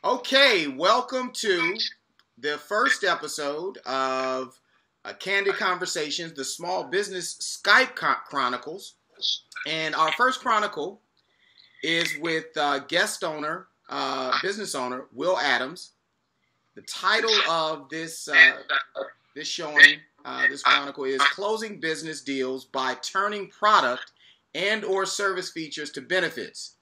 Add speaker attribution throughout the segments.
Speaker 1: Okay, welcome to the first episode of Candid Conversations, the small business Skype chronicles. And our first chronicle is with guest owner, business owner, Will Adams. The title of this showing, this chronicle is Closing Business Deals by Turning Product and or Service Features to Benefits.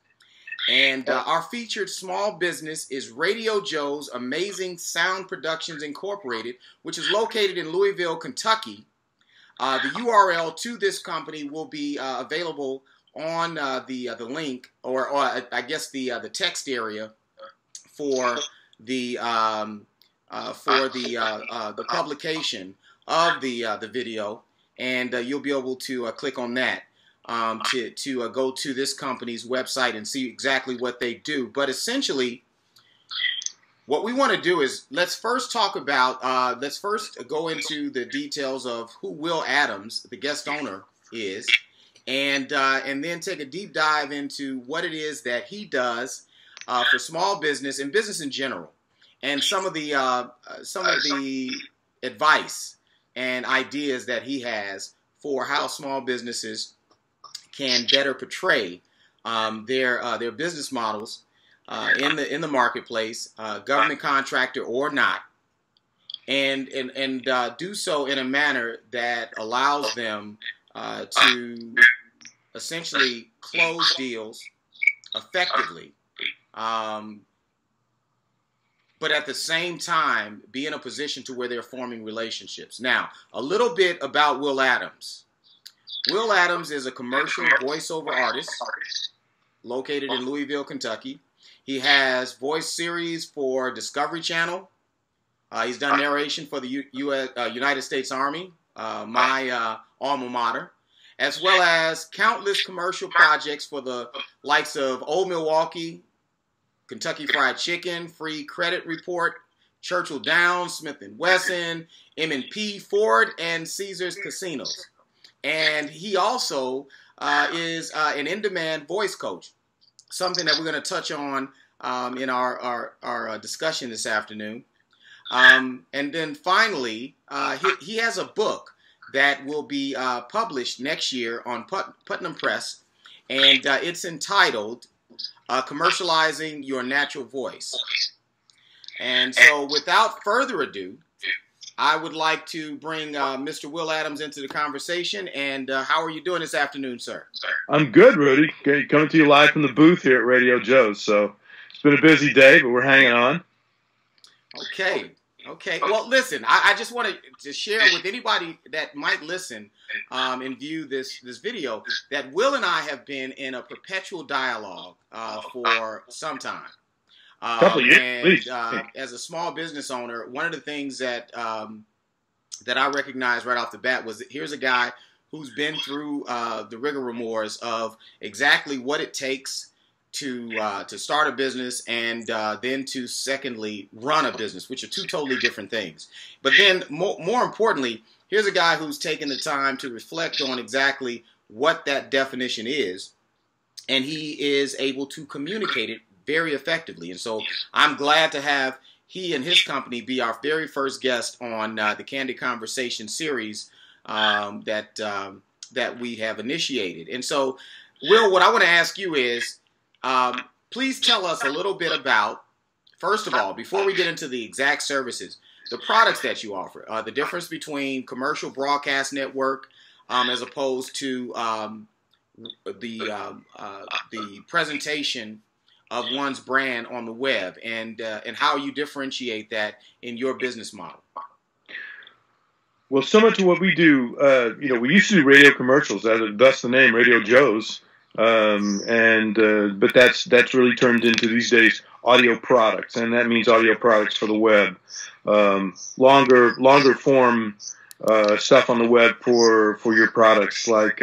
Speaker 1: And our featured small business is Radio Joe's Amazing Sound Productions Incorporated, which is located in Louisville, Kentucky. The URL to this company will be available on the link, or I guess the text area for the publication of the video, and you'll be able to click on that. To go to this company's website and see exactly what they do. But essentially, what we want to do is let's first go into the details of who Will Adams, the guest owner, is, and then take a deep dive into what it is that he does for small business and business in general, and some of the advice and ideas that he has for how small businesses can better portray their business models in the marketplace, government contractor or not, and do so in a manner that allows them to essentially close deals effectively, but at the same time be in a position to where they're forming relationships. Now, a little bit about Will Adams. Will Adams is a commercial voiceover artist located in Louisville, Kentucky. He has voice series for Discovery Channel. He's done narration for the United States Army, my alma mater, as well as countless commercial projects for the likes of Old Milwaukee, Kentucky Fried Chicken, Free Credit Report, Churchill Downs, Smith & Wesson, M&P, Ford, and Caesars Casinos. And he also is an in-demand voice coach, something that we're going to touch on in our discussion this afternoon. And then finally, he has a book that will be published next year on Putnam Press, and it's entitled Commercializing Your Natural Voice. And so without further ado, I would like to bring Mr. Will Adams into the conversation. And how are you doing this afternoon, sir?
Speaker 2: I'm good, Rudy. Coming to you live from the booth here at Radio Joe's. So it's been a busy day, but we're hanging on.
Speaker 1: Okay. Well, listen, I just wanted to share with anybody that might listen and view this video that Will and I have been in a perpetual dialogue for some time. As a small business owner, one of the things that that I recognized right off the bat was that here's a guy who's been through the rigmaroles of exactly what it takes to start a business and then to secondly run a business, which are two totally different things. But then more importantly, here's a guy who's taken the time to reflect on exactly what that definition is, and he is able to communicate it very effectively. And so I'm glad to have he and his company be our very first guest on the Candid Conversation series that we have initiated. And so, Will, what I want to ask you is, please tell us a little bit about, first of all, before we get into the exact services, the products that you offer, the difference between commercial broadcast network as opposed to the presentation of one's brand on the web, and how you differentiate that in your business model.
Speaker 2: Well, similar to what we do, we used to do radio commercials. Thus the name Radio Joe's, but that's really turned into these days audio products, and that means audio products for the web, longer form stuff on the web for your products, like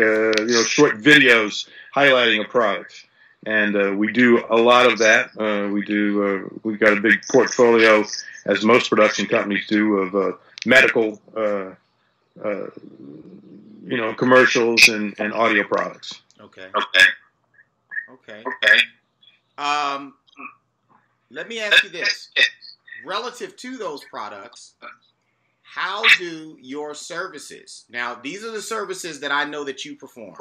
Speaker 2: short videos highlighting a product. And we do a lot of that. We've got a big portfolio, as most production companies do, of medical, commercials and audio products.
Speaker 1: Okay. let me ask you this. Relative to those products, how do your services, now these are the services that I know that you perform.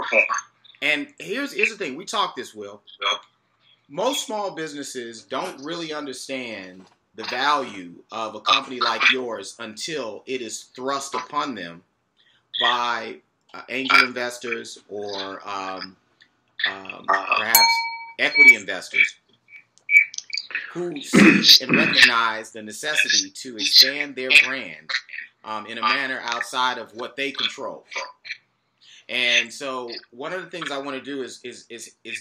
Speaker 1: And here's the thing. We talked this, Will. Most small businesses don't really understand the value of a company like yours until it is thrust upon them by angel investors or perhaps equity investors who see and recognize the necessity to expand their brand in a manner outside of what they control. And so one of the things I want to do is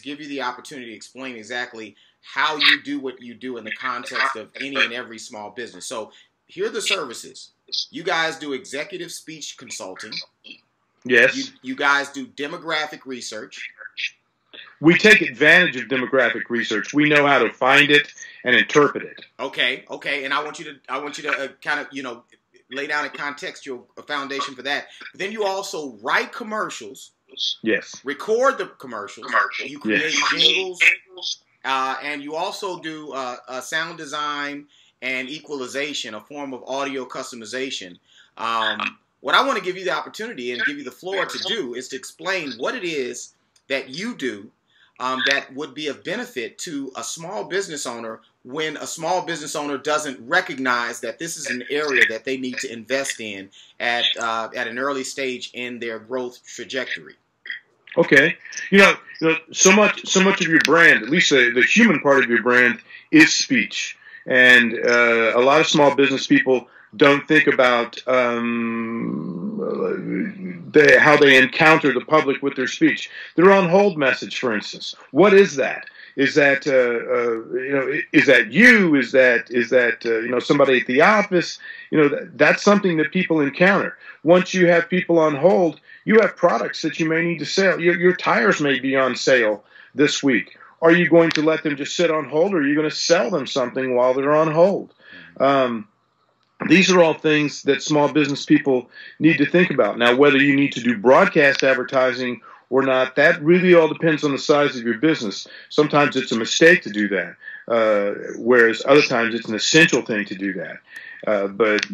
Speaker 1: give you the opportunity to explain exactly how you do what you do in the context of any and every small business. So here are the services. You guys do executive speech consulting.
Speaker 2: Yes.
Speaker 1: You guys do demographic research.
Speaker 2: We take advantage of demographic research. We know how to find it and interpret it.
Speaker 1: Okay. And I want you to kind of, lay down a contextual foundation for that. But then you also write commercials.
Speaker 2: Yes.
Speaker 1: Record the commercials. You create jingles. And you also do sound design and equalization, a form of audio customization. What I want to give you the opportunity and give you the floor to do is to explain what it is that you do that would be of benefit to a small business owner when a small business owner doesn't recognize that this is an area that they need to invest in at an early stage in their growth trajectory.
Speaker 2: Okay, so much of your brand, at least the human part of your brand, is speech, and a lot of small business people don't think about how they encounter the public with their speech. Their on hold message, for instance. What is that? Is that is that you? Is that somebody at the office? That's something that people encounter. Once you have people on hold, you have products that you may need to sell. Your tires may be on sale this week. Are you going to let them just sit on hold, or are you going to sell them something while they're on hold? These are all things that small business people need to think about. Now, whether you need to do broadcast advertising or not, that really all depends on the size of your business. Sometimes it's a mistake to do that, whereas other times it's an essential thing to do that. But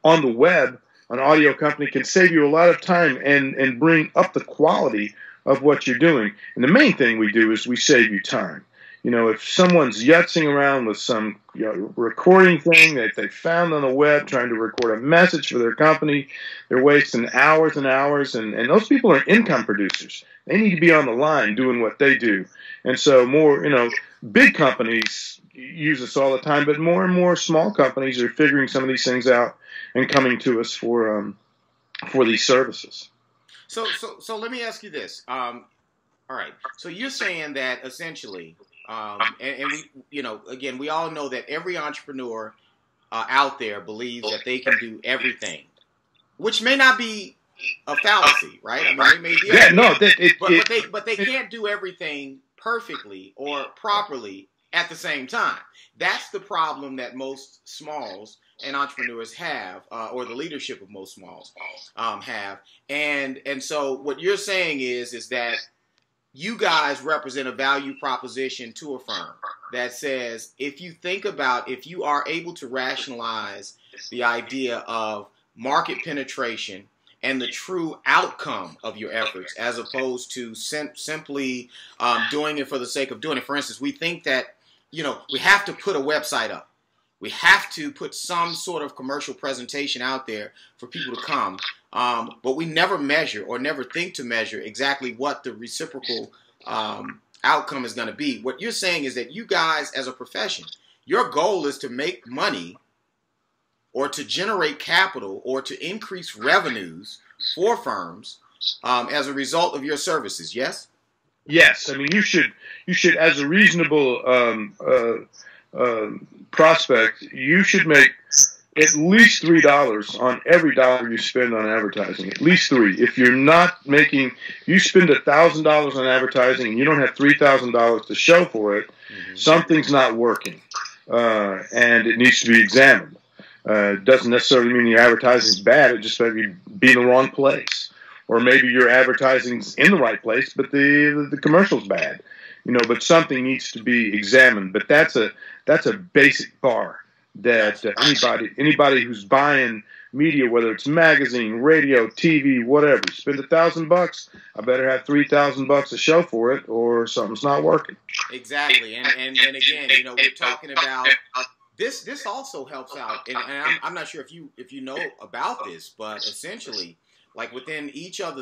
Speaker 2: on the web, an audio company can save you a lot of time and bring up the quality of what you're doing. And the main thing we do is we save you time. If someone's yutzing around with some recording thing that they found on the web trying to record a message for their company, they're wasting hours and hours, and those people are income producers. They need to be on the line doing what they do. And so more, big companies use us all the time, but more and more small companies are figuring some of these things out and coming to us for these services.
Speaker 1: So let me ask you this. All right. So you're saying that essentially, and we, again, we all know that every entrepreneur out there believes that they can do everything, which may not be a fallacy, right? I mean, they may be, but they can't do everything perfectly or properly at the same time. That's the problem that most smalls and entrepreneurs have, or the leadership of most smalls have. And so what you're saying is that you guys represent a value proposition to a firm that says if you are able to rationalize the idea of market penetration and the true outcome of your efforts as opposed to simply doing it for the sake of doing it. For instance, we think that, we have to put a website up. We have to put some sort of commercial presentation out there for people to come. But we never measure or never think to measure exactly what the reciprocal outcome is going to be. What you're saying is that you guys as a profession, your goal is to make money or to generate capital or to increase revenues for firms as a result of your services, yes?
Speaker 2: Yes. I mean, you should as a reasonable prospect, you should make at least $3 on every dollar you spend on advertising. At least $3. If you're not making, you spend $1,000 on advertising and you don't have $3,000 to show for it, something's not working, and it needs to be examined. It doesn't necessarily mean your advertising is bad. It just may be in the wrong place, or maybe your advertising's in the right place, but the commercial's bad. but something needs to be examined. But that's a basic bar that anybody who's buying media, whether it's magazine, radio, TV, whatever, spend $1,000, I better have $3,000 to show for it, or something's not working.
Speaker 1: Exactly, and again, we're talking about this. This also helps out, and I'm not sure if you know about this, but essentially, like within each of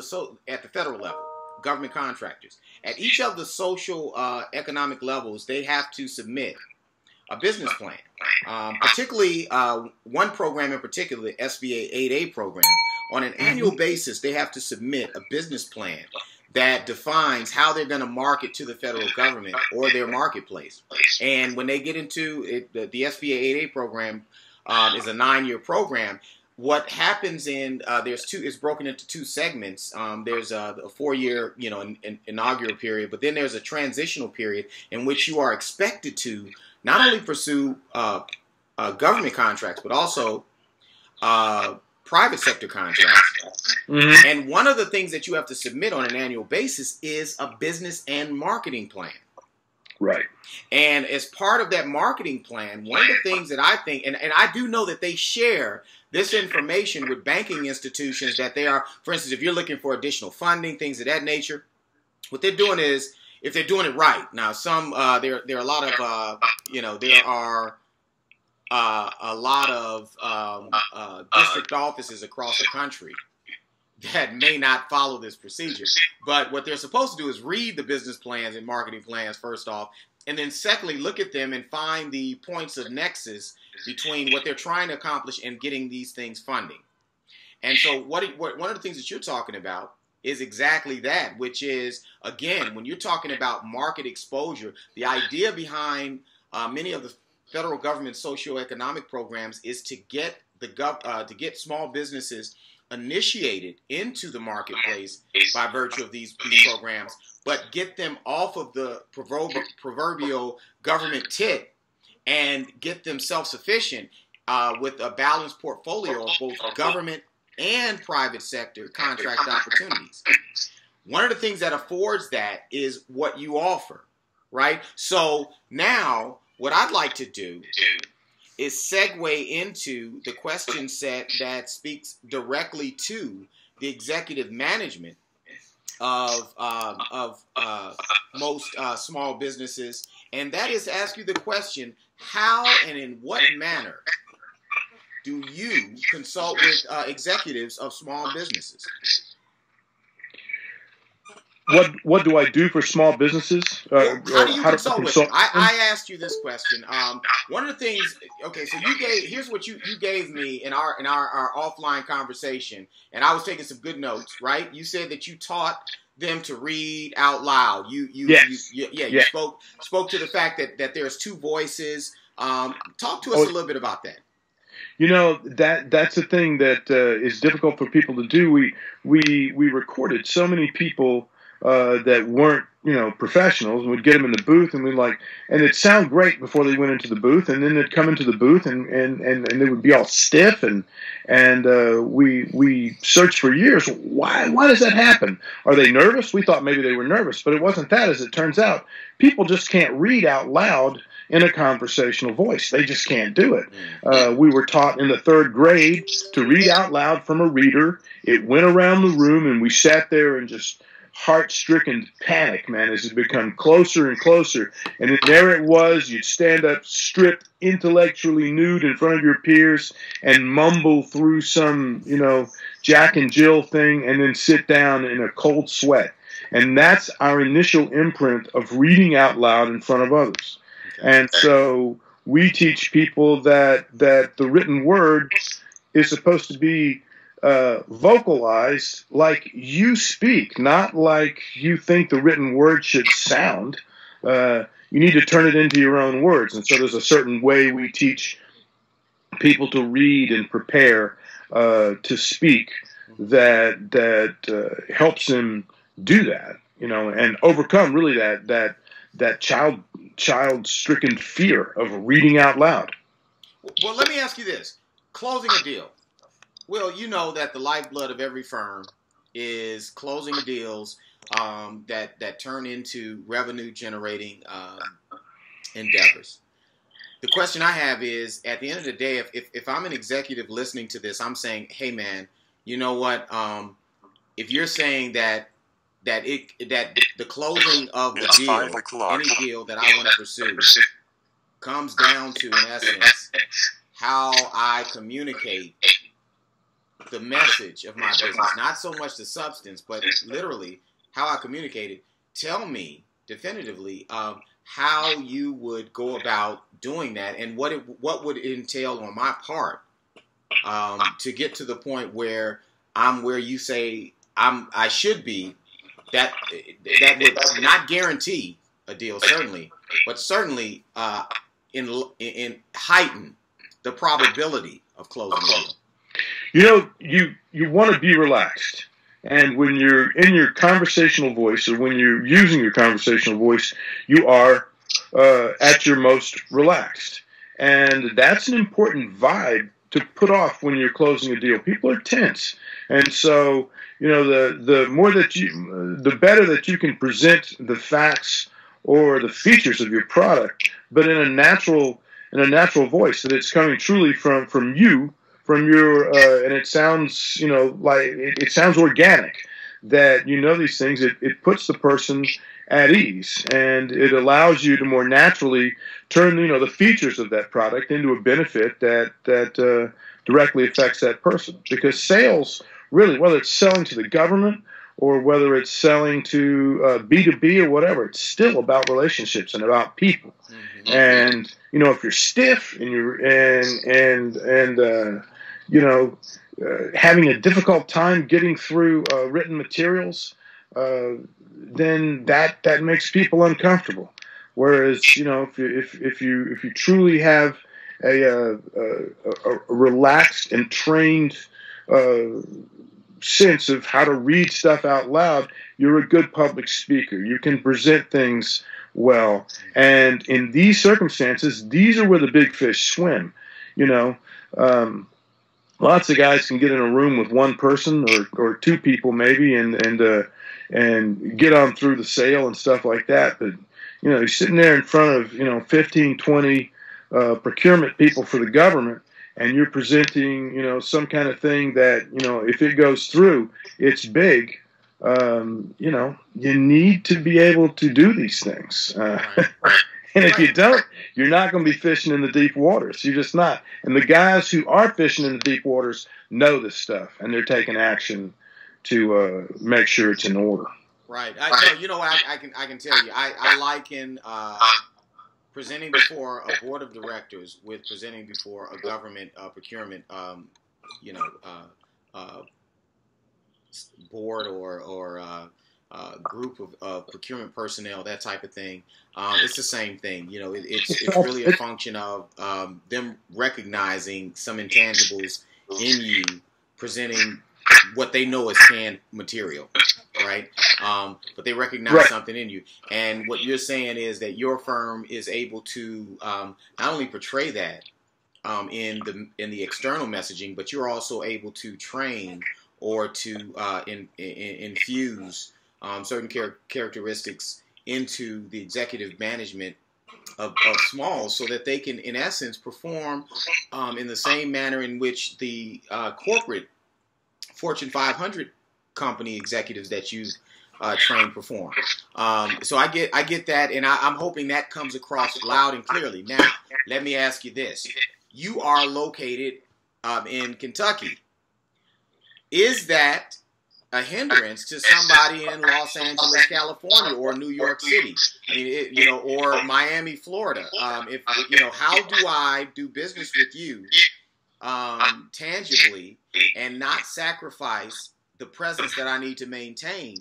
Speaker 1: at the federal level, government contractors, at each of the social economic levels, they have to submit a business plan. Particularly one program in particular, the SBA 8A program, on an annual basis, they have to submit a business plan that defines how they're going to market to the federal government or their marketplace. And when they get into it, the SBA 8A program is a 9-year program. What happens it's broken into 2 segments. There's a 4-year, inaugural period, but then there's a transitional period in which you are expected to not only pursue government contracts, but also private sector contracts. Mm-hmm. And one of the things that you have to submit on an annual basis is a business and marketing plan.
Speaker 2: Right.
Speaker 1: And as part of that marketing plan, one of the things that I think, and I do know that they share this information with banking institutions, that they are, for instance, if you're looking for additional funding, things of that nature, what they're doing is, if they're doing it right. Now, there are a lot of, there are a lot of district offices across the country that may not follow this procedure. But what they're supposed to do is read the business plans and marketing plans, first off, and then secondly, look at them and find the points of nexus between what they're trying to accomplish and getting these things funding. And so one of the things that you're talking about is exactly that, which is, again, when you're talking about market exposure, the idea behind many of the federal government socioeconomic programs is to get small businesses initiated into the marketplace by virtue of these programs, but get them off of the proverbial government tit and get them self-sufficient with a balanced portfolio of both government and private sector contract opportunities. One of the things that affords that is what you offer, right? So now what I'd like to do is segue into the question set that speaks directly to the executive management of most small businesses, and that is to ask you the question, how and in what manner do you consult with executives of small businesses?
Speaker 2: What do I do for small businesses?
Speaker 1: How do you consult with them? I asked you this question. One of the things, okay, so here's what you gave me in our offline conversation, and I was taking some good notes, right? You said that you taught them to read out loud. You spoke to the fact that there's 2 voices. Talk to us a little bit about that.
Speaker 2: That's a thing that is difficult for people to do. We recorded so many people that weren't, professionals, and we'd get them in the booth, and and it'd sound great before they went into the booth, and then they'd come into the booth, and they would be all stiff, and we searched for years. Why does that happen? Are they nervous? We thought maybe they were nervous, but it wasn't that. As it turns out, people just can't read out loud in a conversational voice. They just can't do it. We were taught in the 3rd grade to read out loud from a reader. It went around the room, and we sat there and just heart-stricken panic, man, as it become closer and closer. And then there it was. You'd stand up stripped, intellectually nude in front of your peers and mumble through some, Jack and Jill thing, and then sit down in a cold sweat. And that's our initial imprint of reading out loud in front of others. And so we teach people that the written word is supposed to be vocalized like you speak, not like you think the written word should sound. You need to turn it into your own words. And so there's a certain way we teach people to read and prepare to speak that helps them do that, and overcome really that child-stricken fear of reading out loud.
Speaker 1: Well, let me ask you this. Closing a deal. Well, you know that the lifeblood of every firm is closing deals. that turn into revenue generating endeavors. The question I have is, at the end of the day, if I'm an executive listening to this, I'm saying, hey man, you know what? If you're saying that the closing of the deal, any deal that I want to pursue, comes down to, in essence, how I communicate the message of my business, not so much the substance, but literally how I communicate it. Tell me definitively how you would go about doing that, and what would it entail on my part to get to the point where I'm where you say I should be. That would not guarantee a deal, certainly, but certainly in heighten the probability of closing a deal.
Speaker 2: You know, you want to be relaxed. And when you're in your conversational voice, or when you're using your conversational voice, you are at your most relaxed. And that's an important vibe to put off when you're closing a deal. People are tense. And so, you know, the better that you can present the facts or the features of your product, but in a natural voice, that it's coming truly from you, from your, and it sounds, you know, like it sounds organic, that you know these things. It puts the person at ease, and it allows you to more naturally turn, you know, the features of that product into a benefit that directly affects that person. Because sales, really, whether it's selling to the government or whether it's selling to B2B or whatever, it's still about relationships and about people. Mm-hmm. And you know, if you're stiff and you're having a difficult time getting through written materials, then that makes people uncomfortable. Whereas, you know, if you truly have a relaxed and trained sense of how to read stuff out loud, you're a good public speaker. You can present things well. And in these circumstances, these are where the big fish swim. You know, lots of guys can get in a room with one person or two people maybe and get on through the sale and stuff like that. But, you know, you're sitting there in front of, you know, 15, 20 procurement people for the government, and you're presenting, you know, some kind of thing that, you know, if it goes through, it's big. You know, you need to be able to do these things. And if you don't, you're not going to be fishing in the deep waters. You're just not. And the guys who are fishing in the deep waters know this stuff, and they're taking action to make sure it's in order.
Speaker 1: Right. You know, I can tell you, I liken presenting before a board of directors with presenting before a government procurement, board or group of procurement personnel, that type of thing. It's the same thing. You know, it's really a function of them recognizing some intangibles in you, presenting what they know is canned material, right? But they recognize something in you. And what you're saying is that your firm is able to not only portray that in the external messaging, but you're also able to train or to infuse certain characteristics into the executive management of Smalls, so that they can, in essence, perform in the same manner in which the corporate Fortune 500 company executives that you've trained perform. So I get that, and I'm hoping that comes across loud and clearly. Now, let me ask you this. You are located in Kentucky. Is that a hindrance to somebody in Los Angeles, California, or New York City? I mean, or Miami, Florida. How do I do business with you tangibly and not sacrifice the presence that I need to maintain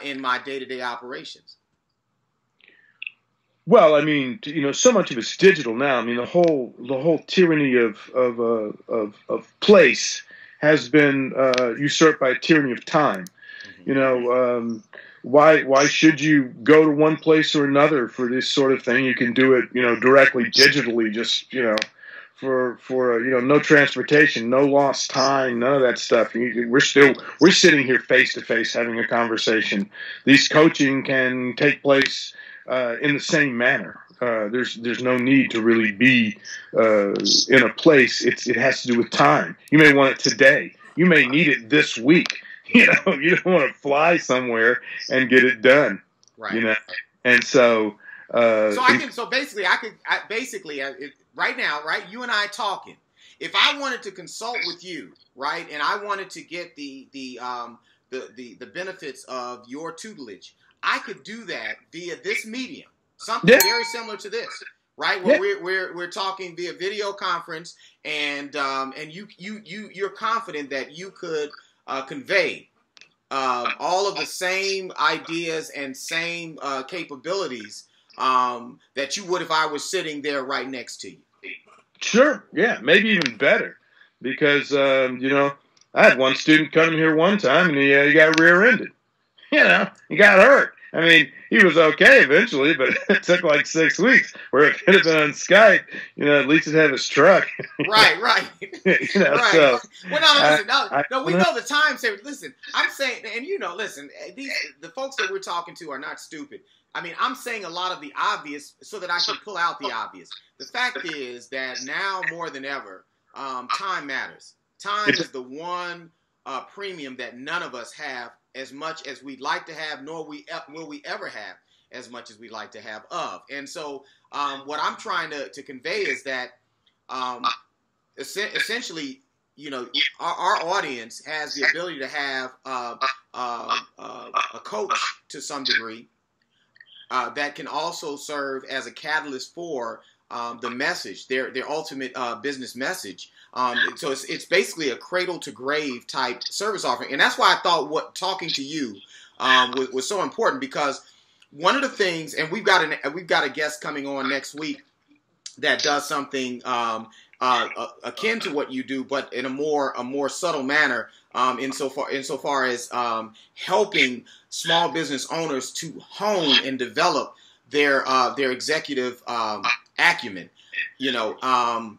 Speaker 1: in my day-to-day operations?
Speaker 2: Well, I mean, so much of it's digital now. I mean, the whole tyranny of place has been usurped by a tyranny of time. Mm-hmm. Why should you go to one place or another for this sort of thing? You can do it, directly, digitally, just, you know, no transportation, no lost time, none of that stuff. We're sitting here face to face having a conversation. These coaching can take place in the same manner. There's no need to really be in a place. It has to do with time. You may want it today. You may need it this week. You know, you don't want to fly somewhere and get it done.
Speaker 1: Right.
Speaker 2: You know, and so.
Speaker 1: Basically, right now, right, you and I talking. If I wanted to consult with you, right, and I wanted to get the benefits of your tutelage, I could do that via this medium, something very similar to this, right? Where we're talking via video conference, and you're confident that you could convey all of the same ideas and same capabilities that you would if I was sitting there right next to you.
Speaker 2: Sure, yeah, maybe even better, because you know, I had one student come here one time and he got rear-ended. You know, he got hurt. I mean, he was okay eventually, but it took like 6 weeks. Where it could have been on Skype, you know, at least he'd have his truck.
Speaker 1: Right.
Speaker 2: You know,
Speaker 1: right.
Speaker 2: So,
Speaker 1: well, no, we know the time saver. Listen, I'm saying, and you know, listen, the folks that we're talking to are not stupid. I mean, I'm saying a lot of the obvious so that I can pull out the obvious. The fact is that now more than ever, time matters. Time is the one premium that none of us have as much as we'd like to have, nor will we ever have as much as we'd like to have of. And so what I'm trying to convey is that essentially, you know, our audience has the ability to have a coach to some degree that can also serve as a catalyst for the message, their ultimate business message. So it's basically a cradle to grave type service offering, and that's why I thought talking to you was so important, because one of the things, and we've got a guest coming on next week that does something akin to what you do, but in a more subtle manner, insofar as helping small business owners to hone and develop their executive acumen. You know,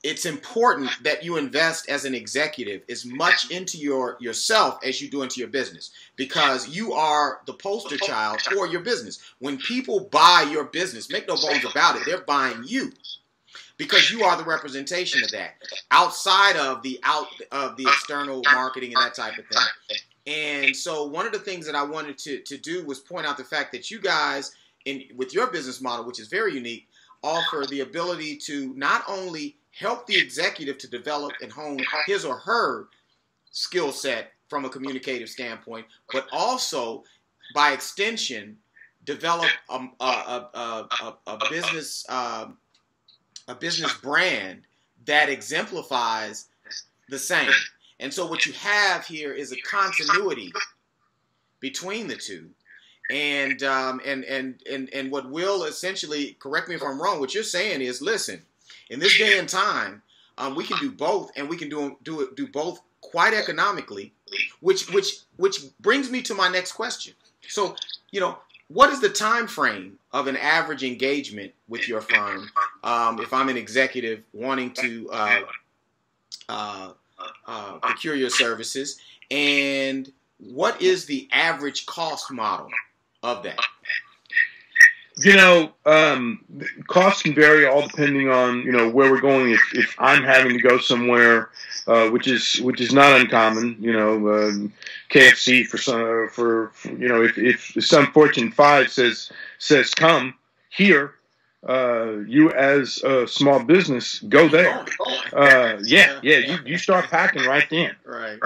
Speaker 1: it's important that you invest as an executive as much into yourself as you do into your business, because you are the poster child for your business. When people buy your business, make no bones about it, they're buying you, because you are the representation of that outside of the external marketing and that type of thing. And so one of the things that I wanted to do was point out the fact that you guys, with your business model, which is very unique, offer the ability to not only help the executive to develop and hone his or her skill set from a communicative standpoint, but also, by extension, develop a business brand that exemplifies the same. And so what you have here is a continuity between the two. And what Will essentially, correct me if I'm wrong, what you're saying is, listen, in this day and time, we can do both, and we can do both quite economically, which brings me to my next question. So, you know, what is the time frame of an average engagement with your firm if I'm an executive wanting to procure your services, and what is the average cost model of that?
Speaker 2: You know, costs can vary all depending on, you know, where we're going. If I'm having to go somewhere, which is not uncommon, you know, KFC for you know, if some Fortune 5 says come here, you as a small business go there. You start packing right then.
Speaker 1: Right.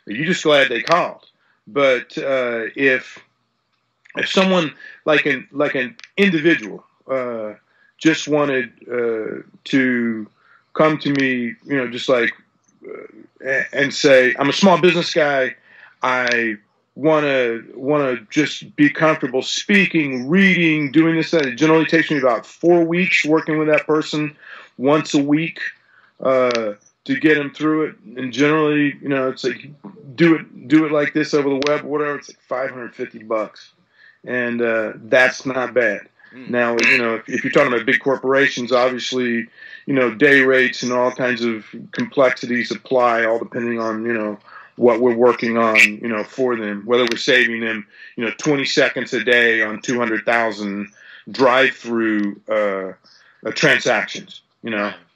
Speaker 2: You're just glad they called. But if someone like an individual just wanted to come to me, you know, just like and say, I'm a small business guy, I want to just be comfortable speaking, reading, doing this, that. It generally takes me about 4 weeks working with that person once a week to get them through it. And generally, you know, it's like do it like this over the web or whatever. It's like $550. And that's not bad. Now, if you're talking about big corporations, obviously, day rates and all kinds of complexities apply, all depending on, what we're working on, for them, whether we're saving them, 20 seconds a day on 200,000 drive-through transactions.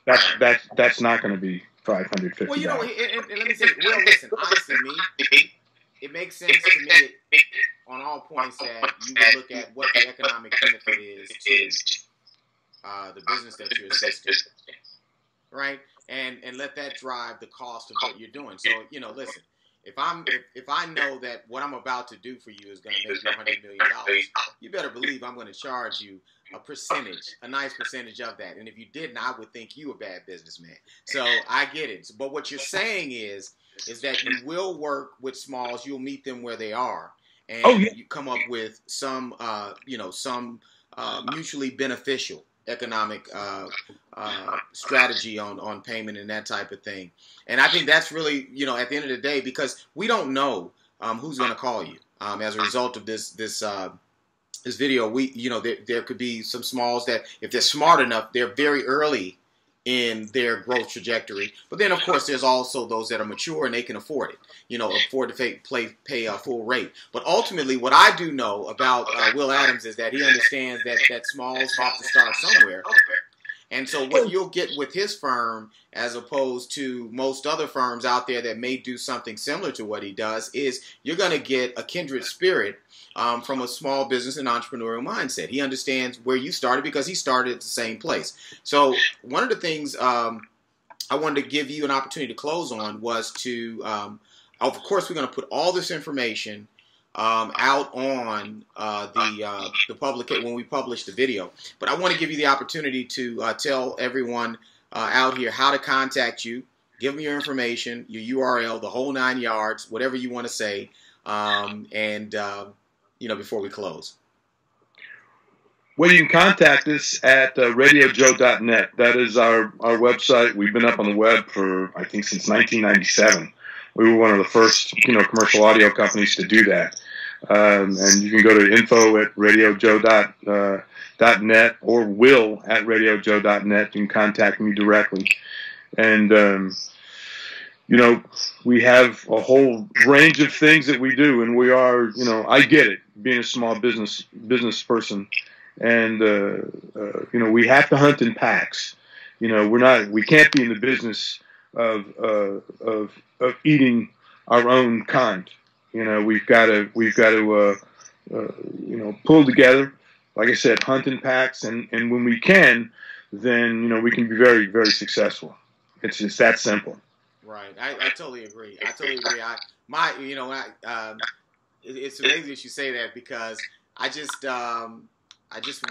Speaker 2: That's not going to be $550.
Speaker 1: Well, and let me say, well, listen, honestly, it makes sense to me on all points that you would look at what the economic benefit is to the business that you're assisting, right? And let that drive the cost of what you're doing. So, listen, if I know that what I'm about to do for you is going to make you $100 million, you better believe I'm going to charge you a nice percentage of that. And if you didn't, I would think you a bad businessman. So I get it. But what you're saying is that you will work with smalls. You'll meet them where they are, and you come up with some mutually beneficial economic strategy on payment and that type of thing. And I think that's really, at the end of the day, because we don't know who's going to call you as a result of this video. There could be some smalls that, if they're smart enough, they're very early in their growth trajectory. But then, of course, there's also those that are mature and they can afford it, afford to pay a full rate. But ultimately, what I do know about Will Adams is that he understands that smalls have to start somewhere. And so what you'll get with his firm, as opposed to most other firms out there that may do something similar to what he does, is you're going to get a kindred spirit from a small business and entrepreneurial mindset. He understands where you started because he started at the same place. So one of the things I wanted to give you an opportunity to close on was to, of course, we're going to put all this information out on the public when we publish the video. But I want to give you the opportunity to tell everyone out here how to contact you. Give them your information, your URL, the whole 9 yards, whatever you want to say, before we close.
Speaker 2: Well, you can contact us at radiojoe.net. That is our website. We've been up on the web for, I think, since 1997. We were one of the first, commercial audio companies to do that. And you can go to info@radiojoe.net or will@radiojoe.net. You can contact me directly. And, we have a whole range of things that we do. And we are, I get it, being a small business person. And, we have to hunt in packs. We can't be in the business of eating our own kind. We've got to pull together. Like I said, hunt in packs, and when we can, then we can be very, very successful. It's just that simple.
Speaker 1: Right. I totally agree. It's amazing that you say that, because I just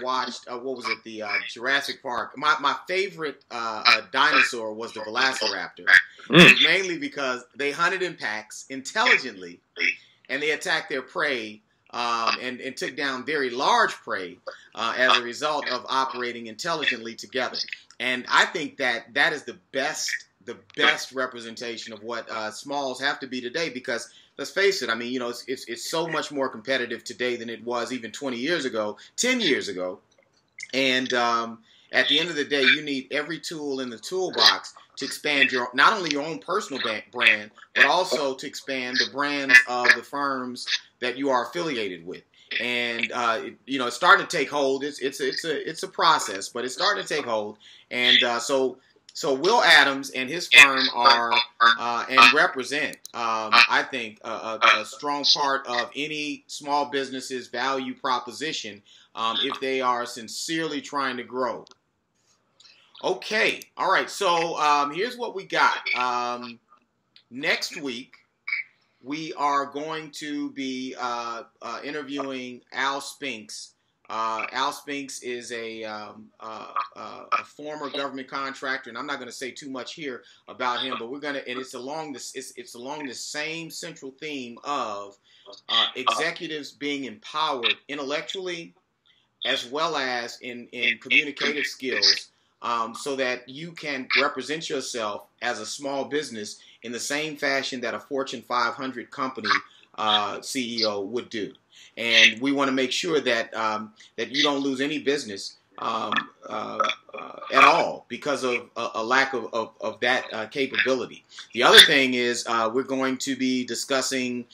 Speaker 1: watched what was it, the Jurassic Park. My favorite dinosaur was the Velociraptor, mainly because they hunted in packs intelligently, and they attacked their prey and took down very large prey as a result of operating intelligently together. And I think that is the best representation of what smalls have to be today, because let's face it, it's so much more competitive today than it was even 20 years ago, 10 years ago. And at the end of the day, you need every tool in the toolbox to expand not only your own personal brand, but also to expand the brands of the firms that you are affiliated with. And it's starting to take hold. It's a process, but it's starting to take hold. And so Will Adams and his firm are and represent, I think, a strong part of any small business's value proposition if they are sincerely trying to grow. Okay, all right. So here's what we got. Next week, we are going to be interviewing Al Spinks. Al Spinks is a former government contractor, and I'm not going to say too much here about him, but it's along the same central theme of executives being empowered intellectually as well as in communicative skills, so that you can represent yourself as a small business in the same fashion that a Fortune 500 company CEO would do. And we want to make sure that that you don't lose any business at all because of a lack of that capability. The other thing is we're going to be discussing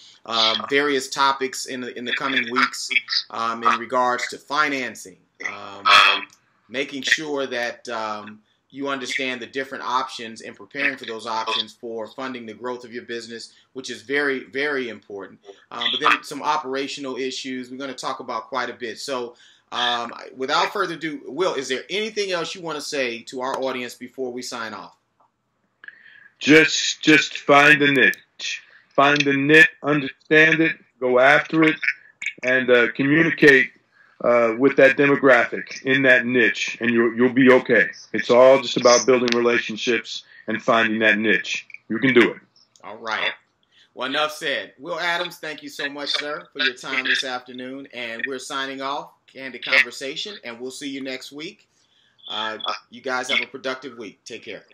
Speaker 1: various topics in the coming weeks in regards to financing, making sure that you understand the different options and preparing for those options for funding the growth of your business, which is very, very important. But then some operational issues we're going to talk about quite a bit. So without further ado, Will, is there anything else you want to say to our audience before we sign off?
Speaker 2: Just find the niche. Find the niche, understand it, go after it, and communicate with that demographic in that niche, and you'll be okay. It's all just about building relationships and finding that niche. You can do it.
Speaker 1: All right. Well, enough said. Will Adams, thank you so much, sir, for your time this afternoon. And we're signing off, Candid Conversation, and we'll see you next week. You guys have a productive week. Take care.